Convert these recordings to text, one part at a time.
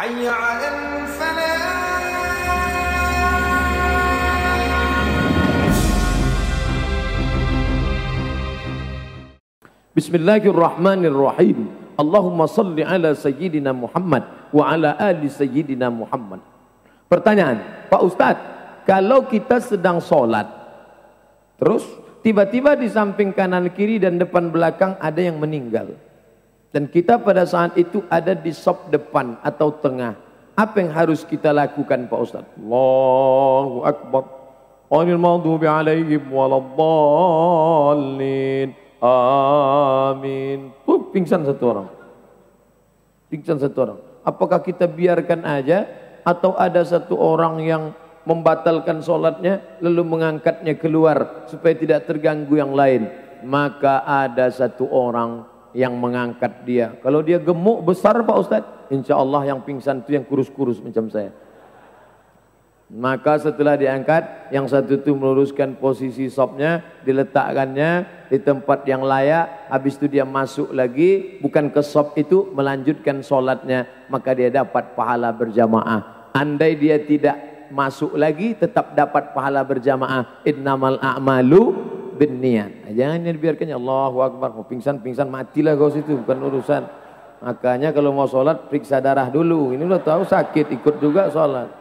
حي على الفلاح. Bismillahirrahmanirrahim. Allahumma salli ala Sayyidina Muhammad wa ala ali Sayyidina Muhammad. Pertanyaan, Pak Ustadz, kalau kita sedang sholat, terus tiba-tiba di samping kanan kiri dan depan belakang ada yang meninggal, dan kita pada saat itu ada di saf depan atau tengah, apa yang harus kita lakukan Pak Ustadz? Allahu Akbar. Ghairil maghdubi alaihim waladdallin. Amin. Pingsan satu orang. Pingsan satu orang. Apakah kita biarkan aja atau ada satu orang yang membatalkan sholatnya lalu mengangkatnya keluar supaya tidak terganggu yang lain? Maka ada satu orang yang mengangkat dia. Kalau dia gemuk besar Pak Ustadz, insya Allah yang pingsan itu yang kurus-kurus macam saya. Maka setelah diangkat, yang satu itu meluruskan posisi sopnya, diletakkannya di tempat yang layak. Habis itu dia masuk lagi, bukan ke sop itu, melanjutkan sholatnya. Maka dia dapat pahala berjamaah. Andai dia tidak masuk lagi, tetap dapat pahala berjamaah. Innamal a'malu binniyat. Jangan dibiarkannya. Allahu Akbar. Mau pingsan matilah kau situ, bukan urusan. Makanya kalau mau sholat periksa darah dulu. Ini udah tahu sakit, ikut juga sholat.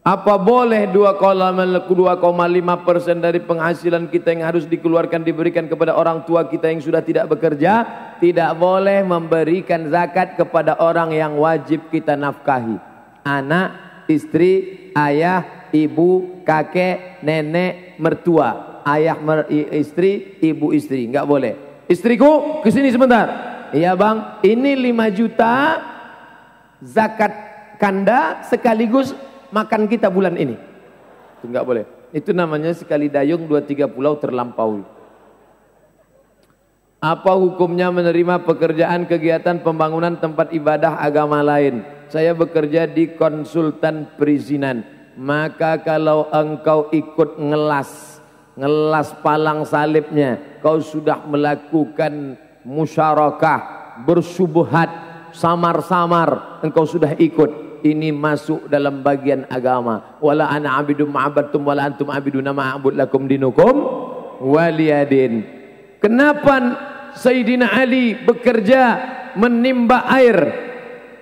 Apa boleh 2,5% dari penghasilan kita yang harus dikeluarkan diberikan kepada orang tua kita yang sudah tidak bekerja? Tidak boleh memberikan zakat kepada orang yang wajib kita nafkahi. Anak, istri, ayah, ibu, kakek, nenek, mertua. Ayah istri, ibu istri. Enggak boleh. Istriku, kesini sebentar. Iya bang, ini 5 juta zakat kanda sekaligus makan kita bulan ini. Itu enggak boleh. Itu namanya sekali dayung 2-3 pulau terlampaui. Apa hukumnya menerima pekerjaan kegiatan pembangunan tempat ibadah agama lain? Saya bekerja di konsultan perizinan. Maka kalau engkau ikut ngelas palang salibnya, kau sudah melakukan musyarakah, bersubuhat, samar-samar, engkau sudah ikut. Ini masuk dalam bagian agama. Wala ana abidum ma'abadtum wala antum abiduna ma'abud lakum dinukum waliyadin. Kenapa Sayyidina Ali bekerja menimba air?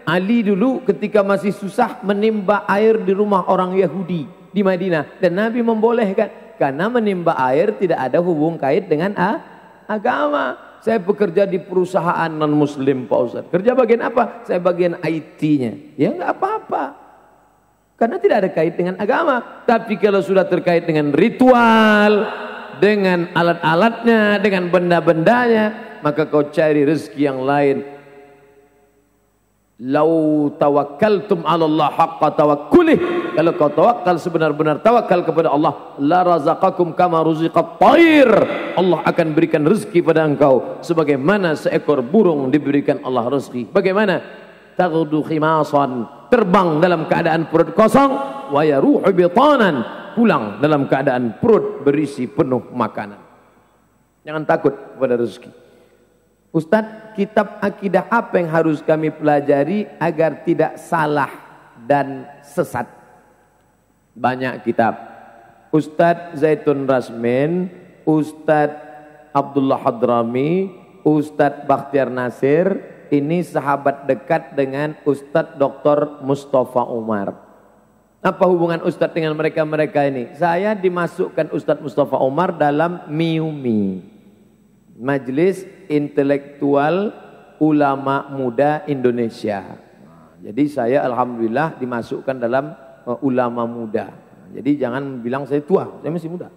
Ali dulu ketika masih susah menimba air di rumah orang Yahudi di Madinah, dan Nabi membolehkan karena menimba air tidak ada hubung kait dengan agama. Saya bekerja di perusahaan non muslim Pak Ustaz. Kerja bagian apa? Saya bagian IT-nya. Ya enggak apa-apa. Karena tidak ada kait dengan agama. Tapi kalau sudah terkait dengan ritual, dengan alat-alatnya, dengan benda-bendanya, maka kau cari rezeki yang lain. Lau tawakkaltum 'ala Allah haqqa tawakkulih. Kalau kau tawakal sebenar-benar tawakal kepada Allah, la razaqakum kama ruziqat thair. Allah akan berikan rezeki pada engkau sebagaimana seekor burung diberikan Allah rezeki. Bagaimana? Taghdu khimasan, terbang dalam keadaan perut kosong, wa yaruhu bitanan, pulang dalam keadaan perut berisi penuh makanan. Jangan takut kepada rezeki. Ustadz, kitab akidah apa yang harus kami pelajari agar tidak salah dan sesat? Banyak kitab. Ustadz Zaitun Rasmin, Ustadz Abdullah Hadrami, Ustadz Bakhtiar Nasir, ini sahabat dekat dengan Ustadz Dr. Mustafa Umar. Apa hubungan Ustadz dengan mereka-mereka ini? Saya dimasukkan Ustadz Mustafa Umar dalam MIUMI, Majelis Intelektual Ulama Muda Indonesia. Jadi saya alhamdulillah dimasukkan dalam ulama muda. Jadi jangan bilang saya tua, saya masih muda.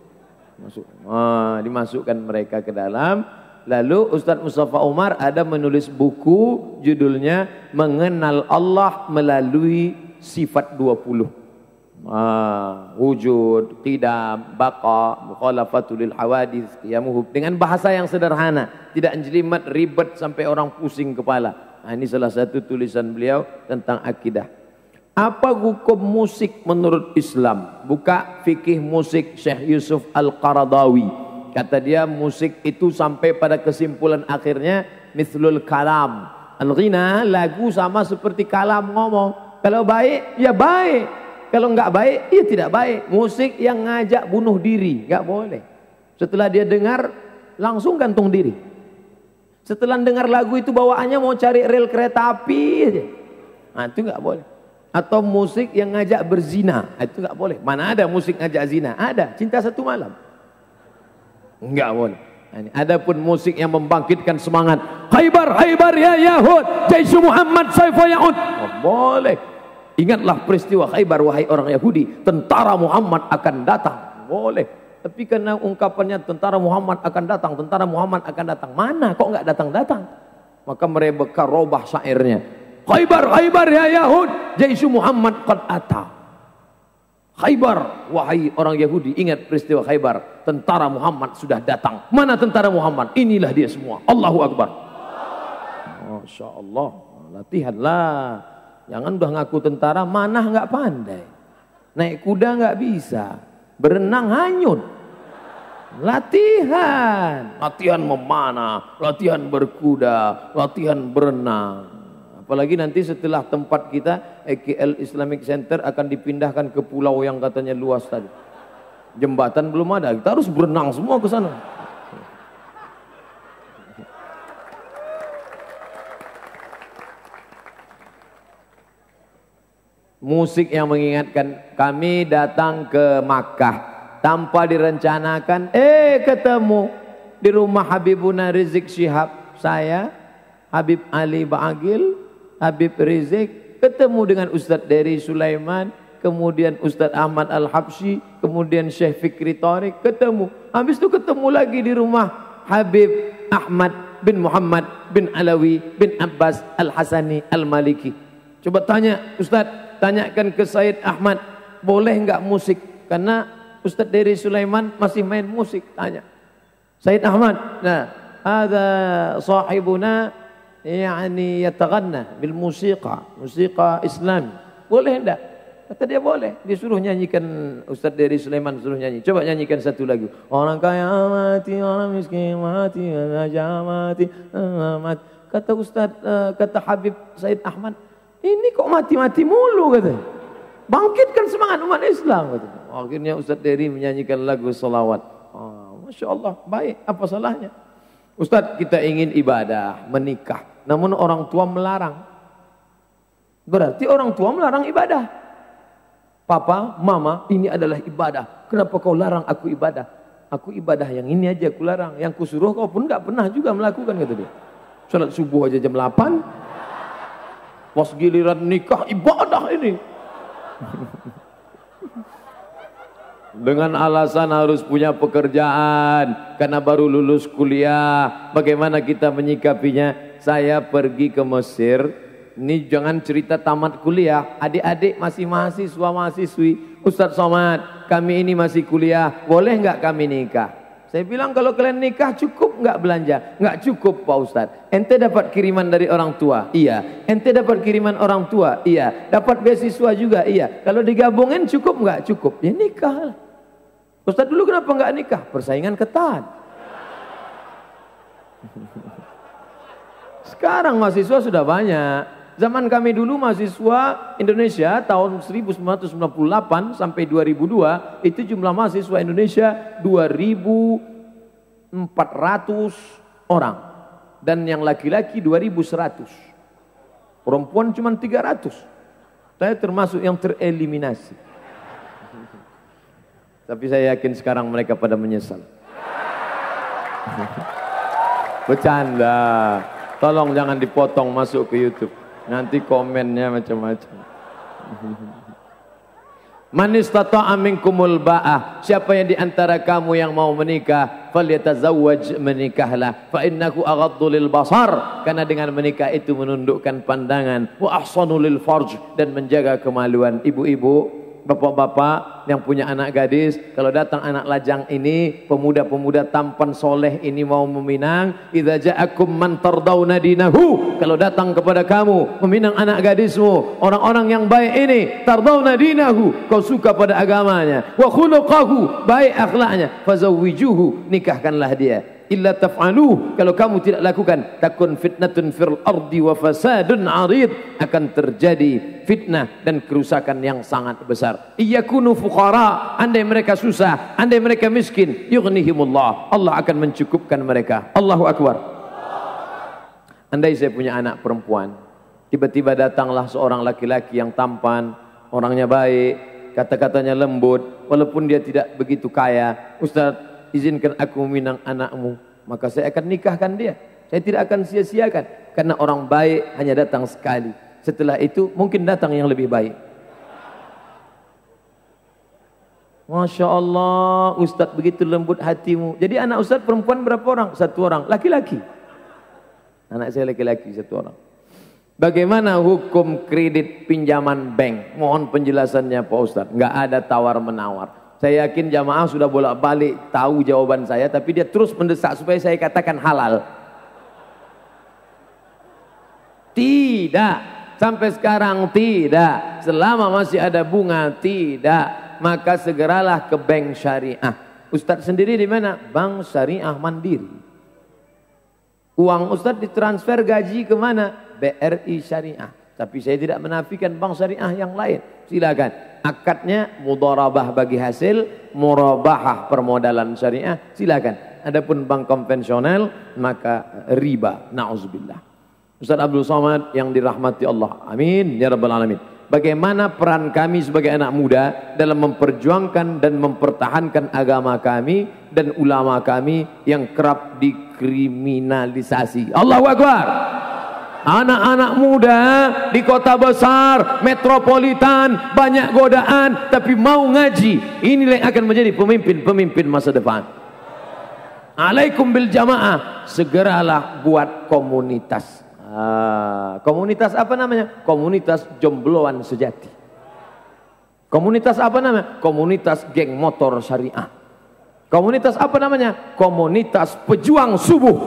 Dimasukkan mereka ke dalam. Lalu Ustadz Mustafa Umar ada menulis buku judulnya Mengenal Allah Melalui Sifat 20. Wujud, qidam, baqa, mukhalafatul hawadits, qiyamuhu, dengan bahasa yang sederhana, tidak jelimet ribet sampai orang pusing kepala. Ini salah satu tulisan beliau tentang akidah. Apa hukum musik menurut Islam? Buka fikih musik Syekh Yusuf Al-Qaradawi. Kata dia musik itu sampai pada kesimpulan akhirnya mithlul kalam. Al-ghina, lagu sama seperti kalam ngomong. Kalau baik, ya baik. Kalau enggak baik, ya tidak baik. Musik yang ngajak bunuh diri, enggak boleh. Setelah dia dengar, langsung gantung diri. Setelah dengar lagu itu bawaannya mau cari rel kereta api aja. Nah, itu enggak boleh. Atau musik yang ngajak berzina, itu enggak boleh. Mana ada musik ngajak zina? Ada, Cinta Satu Malam. Enggak boleh. Adapun musik yang membangkitkan semangat, Khaybar, Khaybar ya Yahud, Jaisu Muhammad Saifa Ya'ud. Oh, boleh. Ingatlah peristiwa Khaybar wahai orang Yahudi, tentara Muhammad akan datang. Boleh. Tapi karena ungkapannya tentara Muhammad akan datang, tentara Muhammad akan datang. Mana kok enggak datang-datang? Maka mereka robah syairnya. Khaybar, Khaybar ya Yahud, Jaisu Muhammad qad ata. Khaybar, wahai orang Yahudi, ingat peristiwa Khaybar. Tentara Muhammad sudah datang. Mana tentara Muhammad? Inilah dia semua. Allahu Akbar. Masya Allah. Latihanlah. Jangan udah ngaku tentara, manah nggak pandai. Naik kuda nggak bisa. Berenang hanyut. Latihan. Latihan memanah. Latihan berkuda. Latihan berenang. Apalagi nanti setelah tempat kita EKL Islamic Center akan dipindahkan ke pulau yang katanya luas tadi. Jembatan belum ada, kita harus berenang semua ke sana. Musik yang mengingatkan kami datang ke Makkah tanpa direncanakan, ketemu di rumah Habibuna Rizik Syihab, saya, Habib Ali Ba'agil, Habib Rizik, ketemu dengan Ustadz Dery Sulaiman, kemudian Ustadz Ahmad Al-Habsyi, kemudian Syekh Fikri Tariq, ketemu. Habis itu ketemu lagi di rumah Habib Ahmad bin Muhammad bin Alawi bin Abbas Al-Hasani Al-Maliki. Coba tanya Ustadz, tanyakan ke Said Ahmad, boleh enggak musik? Karena Ustadz Dery Sulaiman masih main musik. Tanya Said Ahmad, nah, ada sahibuna yani yataghanna bil musiqa, musiqa Islam. Boleh enggak? Kata dia boleh. Disuruh nyanyikan, Ustadz Dery Sulaiman suruh nyanyi. Coba nyanyikan satu lagu. Orang kaya mati, orang miskin mati, raja mati, mati. Kata Ustadz, kata Habib Said Ahmad, ini kok mati-mati mulu kata. Bangkitkan semangat umat Islam kata. Akhirnya Ustadz Dery menyanyikan lagu salawat. Masya Allah, baik. Apa salahnya? Ustadz, kita ingin ibadah, menikah. Namun orang tua melarang. Berarti orang tua melarang ibadah. Papa, mama, ini adalah ibadah. Kenapa kau larang aku ibadah? Aku ibadah yang ini aja aku larang. Yang kusuruh kau pun gak pernah juga melakukan, kata dia. Salat subuh aja jam 8. Pas giliran nikah, ibadah ini. Dengan alasan harus punya pekerjaan karena baru lulus kuliah. Bagaimana kita menyikapinya? Saya pergi ke Mesir. Ini jangan cerita tamat kuliah. Adik-adik masih mahasiswa mahasiswi. Ustadz Somad, kami ini masih kuliah. Boleh nggak kami nikah? Saya bilang kalau kalian nikah cukup nggak belanja? Nggak cukup Pak Ustadz. Ente dapat kiriman dari orang tua? Iya. Ente dapat kiriman orang tua? Iya. Dapat beasiswa juga? Iya. Kalau digabungin cukup nggak? Cukup. Ya nikah. Ustadz dulu kenapa nggak nikah? Persaingan ketat. Sekarang mahasiswa sudah banyak. Zaman kami dulu mahasiswa Indonesia tahun 1998 sampai 2002 itu jumlah mahasiswa Indonesia 2.400 orang dan yang laki-laki 2.100, perempuan cuma 300. Saya termasuk yang tereliminasi. Tapi saya yakin sekarang mereka pada menyesal. Bercanda. Tolong jangan dipotong masuk ke YouTube. Nanti komennya macam-macam. Man istata'a minkumul ba'ah. Siapa yang di antara kamu yang mau menikah, falyatazawwaj, menikahlah. Fa innahu aghaddu lil basar. Karena dengan menikah itu menundukkan pandangan. Wa ahsanu lil farj, dan menjaga kemaluan. Ibu-ibu, bapak-bapak yang punya anak gadis, kalau datang anak lajang ini, pemuda-pemuda tampan soleh ini mau meminang, idza ja'akum man tardawna dinahu, kalau datang kepada kamu meminang anak gadismu, orang-orang yang baik ini, tardawna dinahu, kau suka pada agamanya, wa khuluqahu, baik akhlaknya, fazawwijuhu, nikahkanlah dia. Illa taf'aluh, kalau kamu tidak lakukan, takun fitnatun fil ardi wa fasadun arid, akan terjadi fitnah dan kerusakan yang sangat besar. Iyakunu fuqara, andai mereka susah, andai mereka miskin, yughnihimullah, Allah akan mencukupkan mereka. Allahu akbar. Andai saya punya anak perempuan, tiba-tiba datanglah seorang laki-laki yang tampan, orangnya baik, kata-katanya lembut, walaupun dia tidak begitu kaya, Ustaz, izinkan aku meminang anakmu, maka saya akan nikahkan dia. Saya tidak akan sia-siakan, karena orang baik hanya datang sekali. Setelah itu mungkin datang yang lebih baik. Masya Allah, Ustaz begitu lembut hatimu. Jadi anak Ustaz perempuan berapa orang? 1 orang, laki-laki. Anak saya laki-laki 1 orang. Bagaimana hukum kredit pinjaman bank? Mohon penjelasannya Pak Ustaz. Enggak ada tawar-menawar. Saya yakin jamaah sudah bolak-balik tahu jawaban saya, tapi dia terus mendesak supaya saya katakan halal. Tidak, sampai sekarang tidak. Selama masih ada bunga, tidak. Maka segeralah ke bank syariah. Ustadz sendiri di mana? Bank Syariah Mandiri. Uang Ustadz ditransfer gaji ke mana? BRI Syariah. Tapi saya tidak menafikan bank syariah yang lain. Silakan. Akadnya mudharabah bagi hasil, murabahah permodalan syariah, silakan. Adapun bank konvensional maka riba. Nauzubillah. Ustaz Abdul Somad yang dirahmati Allah. Amin ya rabbal alamin. Bagaimana peran kami sebagai anak muda dalam memperjuangkan dan mempertahankan agama kami dan ulama kami yang kerap dikriminalisasi. Allahu Akbar. Anak-anak muda di kota besar, metropolitan, banyak godaan, tapi mau ngaji. Inilah yang akan menjadi pemimpin-pemimpin masa depan. Alaikum bil jamaah. Segeralah buat komunitas. Komunitas apa namanya? Komunitas jombloan sejati. Komunitas apa namanya? Komunitas geng motor syariah. Komunitas apa namanya? Komunitas pejuang subuh.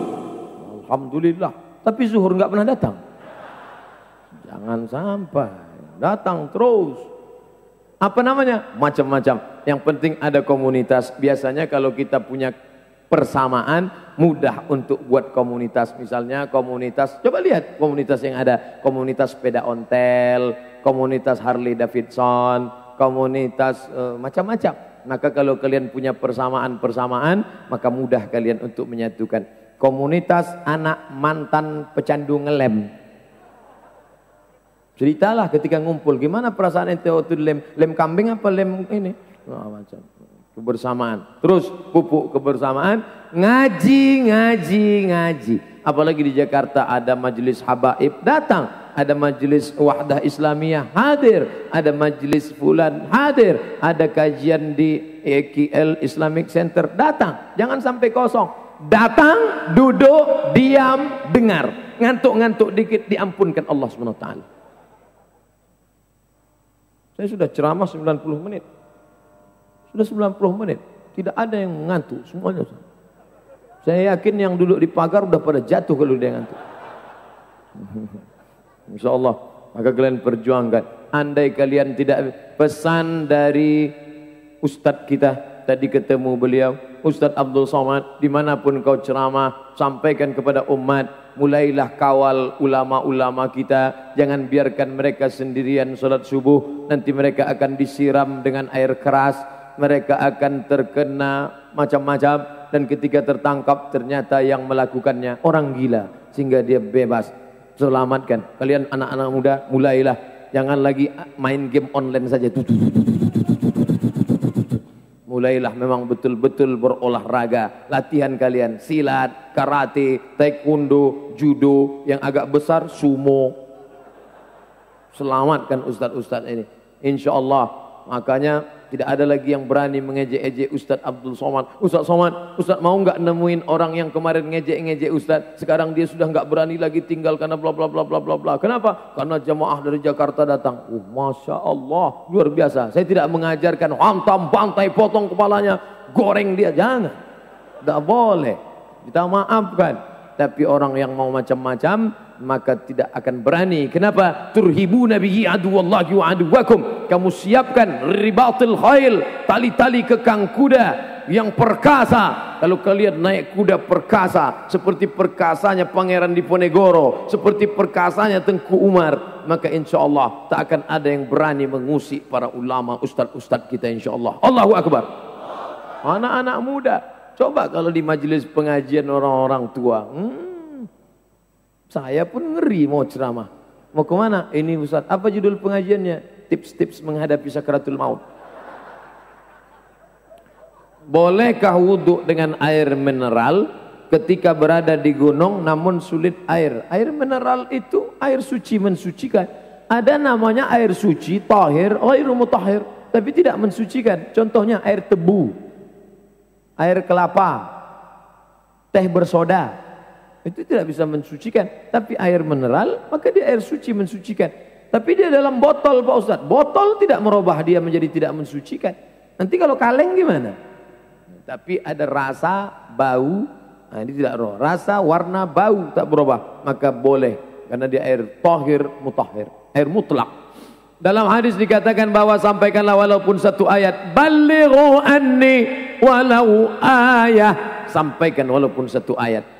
Alhamdulillah. Tapi zuhur nggak pernah datang. Jangan sampai datang terus. Apa namanya? Macam-macam. Yang penting ada komunitas. Biasanya kalau kita punya persamaan, mudah untuk buat komunitas. Misalnya komunitas, coba lihat komunitas yang ada. Komunitas sepeda ontel, komunitas Harley Davidson, komunitas macam-macam. Maka kalau kalian punya persamaan-persamaan, maka mudah kalian untuk menyatukan. Komunitas anak mantan pecandu ngelem. Ceritalah ketika ngumpul, gimana perasaan ente waktu lem kambing apa lem ini? Macam kebersamaan. Terus pupuk kebersamaan, ngaji. Apalagi di Jakarta ada majelis habaib, datang. Ada majelis wahdah Islamiyah, hadir. Ada majelis fulan, hadir. Ada kajian di EKL Islamic Center, datang. Jangan sampai kosong. Datang, duduk, diam, dengar. Ngantuk-ngantuk dikit diampunkan Allah SWT. Saya sudah ceramah 90 menit. Sudah 90 menit. Tidak ada yang ngantuk, semuanya. Saya yakin yang duduk di pagar udah pada jatuh kalau dia ngantuk. Insya Allah. Maka kalian perjuangkan. Andai kalian tidak, pesan dari Ustadz kita, tadi ketemu beliau, Ustadz Abdul Somad, dimanapun kau ceramah, sampaikan kepada umat, mulailah kawal ulama-ulama kita, jangan biarkan mereka sendirian sholat subuh, nanti mereka akan disiram dengan air keras, mereka akan terkena macam-macam, dan ketika tertangkap ternyata yang melakukannya orang gila, sehingga dia bebas. Selamatkan, kalian anak-anak muda, mulailah, jangan lagi main game online saja. Mulailah memang betul-betul berolahraga. Latihan kalian silat, karate, taekwondo, judo, yang agak besar sumo. Selamatkan ustadz-ustadz ini. Insya Allah. Makanya Tidak ada lagi yang berani mengejek-ejek Ustaz Abdul Somad. Ustaz Somad, Ustaz mau nggak nemuin orang yang kemarin ngejek-ngejek Ustaz, sekarang dia sudah nggak berani lagi tinggal karena bla bla bla bla bla bla. Kenapa? Karena jamaah dari Jakarta datang. Masya Allah, luar biasa. Saya tidak mengajarkan hantam, bantai, potong kepalanya, goreng dia, jangan. Tidak boleh. Kita maafkan. Tapi orang yang mau macam-macam maka tidak akan berani. Kenapa? Turhibuna bihi aduwallahi wa aduwakum. Kamu siapkan ribatil khail, tali-tali kekang kuda yang perkasa. Kalau kalian naik kuda perkasa seperti perkasanya Pangeran Diponegoro, seperti perkasanya Tengku Umar, maka insyaallah tak akan ada yang berani mengusik para ulama, ustaz-ustaz kita insyaallah. Allahu akbar. Anak-anak muda, coba kalau di majelis pengajian orang-orang tua, saya pun ngeri mau ceramah. Mau kemana? Ini Ustaz, apa judul pengajiannya? Tips-tips menghadapi sakaratul maut. Bolehkah wudhu dengan air mineral ketika berada di gunung namun sulit air? Air mineral itu air suci, mensucikan. Ada namanya air suci, tahir, ghairu mutahhir, tapi tidak mensucikan. Contohnya air tebu, air kelapa, teh bersoda, itu tidak bisa mensucikan. Tapi air mineral, maka dia air suci, mensucikan. Tapi dia dalam botol Pak Ustaz, botol tidak merubah dia menjadi tidak mensucikan. Nanti kalau kaleng gimana? Tapi ada rasa, bau, nah ini tidak roh. Rasa, warna, bau tak berubah, maka boleh. Karena dia air tahir, mutahhir, air mutlak. Dalam hadis dikatakan bahwa sampaikanlah walaupun satu ayat. Balighu anni walau ayah. Sampaikan walaupun satu ayat.